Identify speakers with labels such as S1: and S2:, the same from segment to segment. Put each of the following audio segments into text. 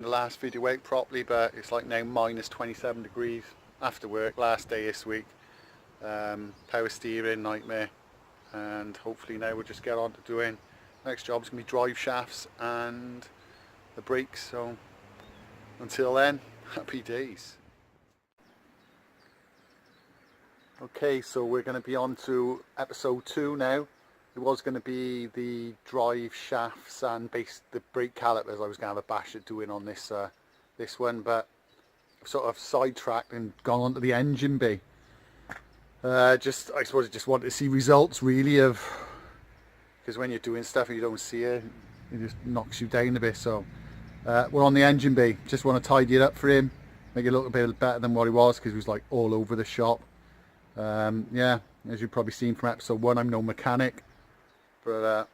S1: The last video out properly, but it's like now minus 27 degrees after work, last day this week. Power steering nightmare, and hopefully now we'll just get on to doing next job's gonna be drive shafts and the brakes. So until then, happy days. Okay, so we're going to be on to episode 2 now. It was going to be the drive shafts and the brake calipers I was going to have a bash at doing on this this one, but I've sort of sidetracked and gone on to the engine bay. I suppose I just wanted to see results really, of because when you're doing stuff and you don't see it, it just knocks you down a bit. So we're on the engine bay. Just want to tidy it up for him, make it look a bit better than what he was, because he was like all over the shop. Yeah, as you've probably seen from episode 1, I'm no mechanic, but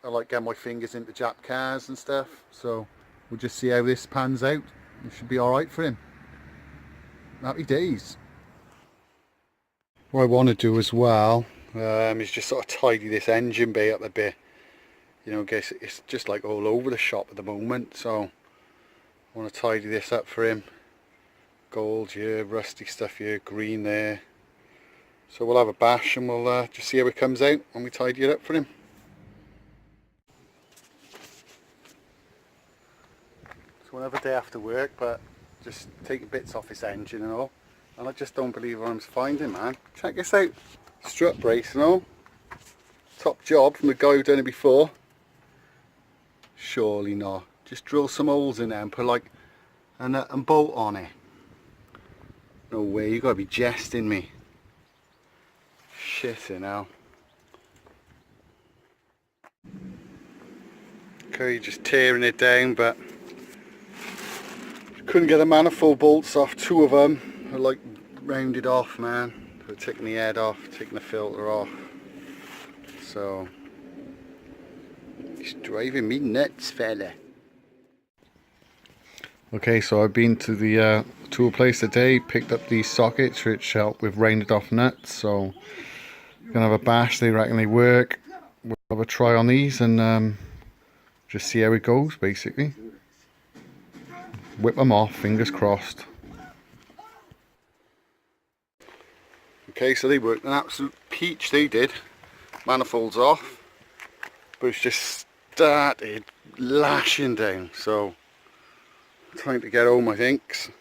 S1: I like getting my fingers into Jap cars and stuff, so we'll just see how this pans out. It should be alright for him. Happy days. What I want to do as well is just sort of tidy this engine bay up a bit. You know, guess it's just like all over the shop at the moment, so I want to tidy this up for him. Gold here, rusty stuff here, green there. So we'll have a bash and we'll just see how it comes out when we tidy it up for him. So another day after work, but just taking bits off this engine and all. And I just don't believe what I'm finding, man. Check this out. Strut brace and all. Top job from the guy who done it before. Surely not. Just drill some holes in there and put like a nut and bolt on it. No way, you gotta be jesting me. Shit, you know. Okay, just tearing it down, but couldn't get the manifold bolts off. 2 of them are like rounded off, man. So taking the head off, taking the filter off. So it's driving me nuts, fella. Okay, so I've been to the tool place today, picked up these sockets which help with rounded off nuts. So gonna have a bash. They reckon they work. We'll have a try on these and just see how it goes, basically. Whip them off, fingers crossed. Okay, so they worked an absolute peach, they did. Manifolds off, but it's just started lashing down, so time to get home, I think.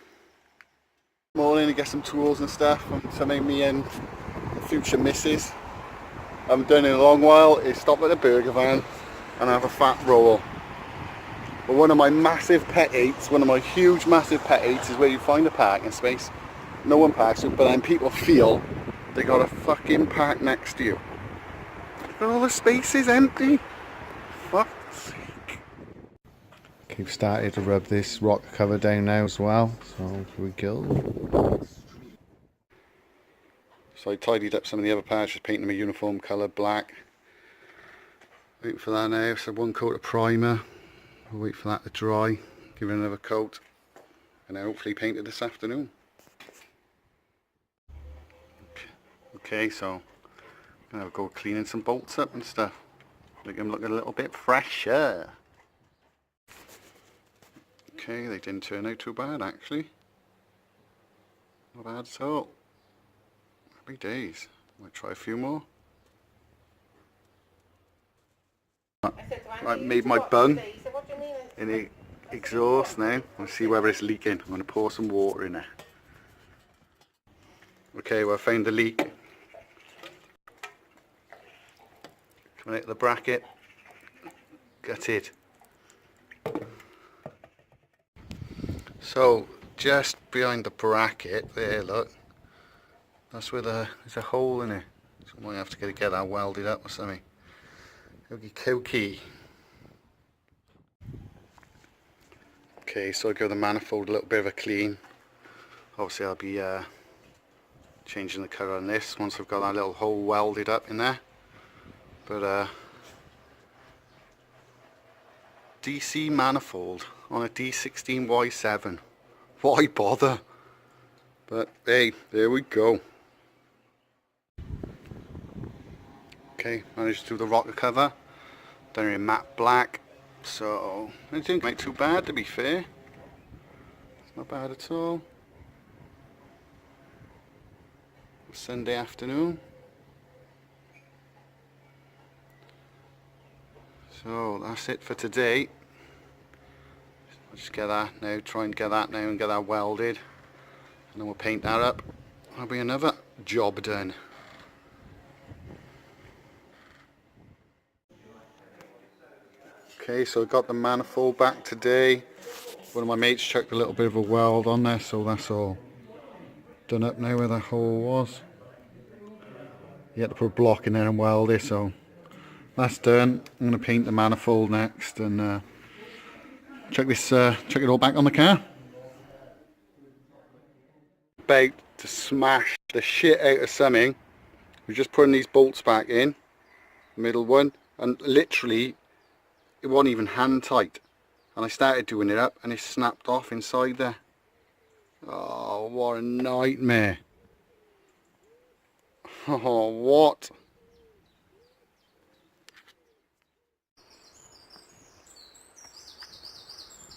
S1: Morning to get some tools and stuff. I'm telling me and the future missus. I haven't done it in a long while, is stop at the burger van and have a fat roll. But one of my massive pet hates, one of my huge massive pet hates, is where you find a parking space, no one parks it, but then people feel they got a fucking park next to you. And all the space is empty. Fuck's sake. Okay, we've started to rub this rock cover down now as well, so here we go. So I tidied up some of the other parts, just painting them a uniform colour, black. Waiting for that now, so 1 coat of primer. I'll wait for that to dry, give it another coat, and then hopefully paint it this afternoon. Okay, so I'm going to have a go cleaning some bolts up and stuff. Make them look a little bit fresher. Okay, they didn't turn out too bad actually. Not bad at all. Happy days. Might try a few more. I made my bung in the exhaust now. Let's see whether it's leaking. I'm going to pour some water in there. Okay, well I found the leak. Coming out of the bracket. Gutted. So just behind the bracket there, look. That's where there's a hole in it. So I might have to get that welded up or something. Okie dokie. Okay, so I'll give the manifold a little bit of a clean. Obviously I'll be changing the colour on this once I've got that little hole welded up in there. But DC manifold on a D16Y7. Why bother? But hey, there we go. Okay, managed to do the rocker cover. Done it in matte black. So it didn't make too bad, to be fair. Not bad at all. Sunday afternoon. So that's it for today. I'll just get that now, try and get that now and get that welded. And then we'll paint that up. That'll be another job done. Okay, so I got the manifold back today. One of my mates chucked a little bit of a weld on there, so that's all done up now where the hole was. You had to put a block in there and weld it, so that's done. I'm going to paint the manifold next and chuck it all back on the car. About to smash the shit out of something. We're just putting these bolts back in, the middle one, and literally it wasn't even hand tight. And I started doing it up and it snapped off inside there. Oh, what a nightmare. Oh, what?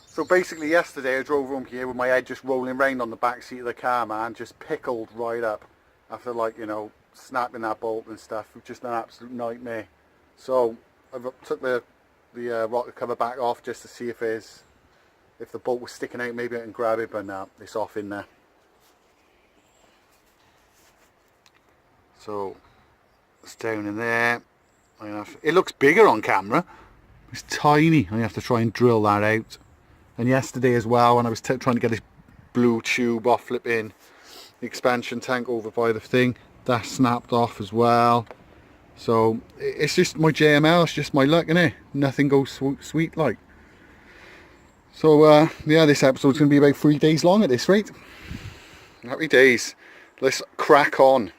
S1: So basically yesterday I drove home here with my head just rolling round on the back seat of the car, man, just pickled right up after, like, you know, snapping that bolt and stuff. It was just an absolute nightmare. So I took the rocker cover back off just to see if the bolt was sticking out. Maybe I can grab it, but no, it's off in there. So it's down in there. It looks bigger on camera. It's tiny. I have to try and drill that out. And yesterday as well, when I was trying to get this blue tube off flipping the expansion tank over by the thing, that snapped off as well. So it's just my JML, it's just my luck, innit? Nothing goes sweet like. So yeah, this episode's going to be about 3 days long at this rate. Happy days. Let's crack on.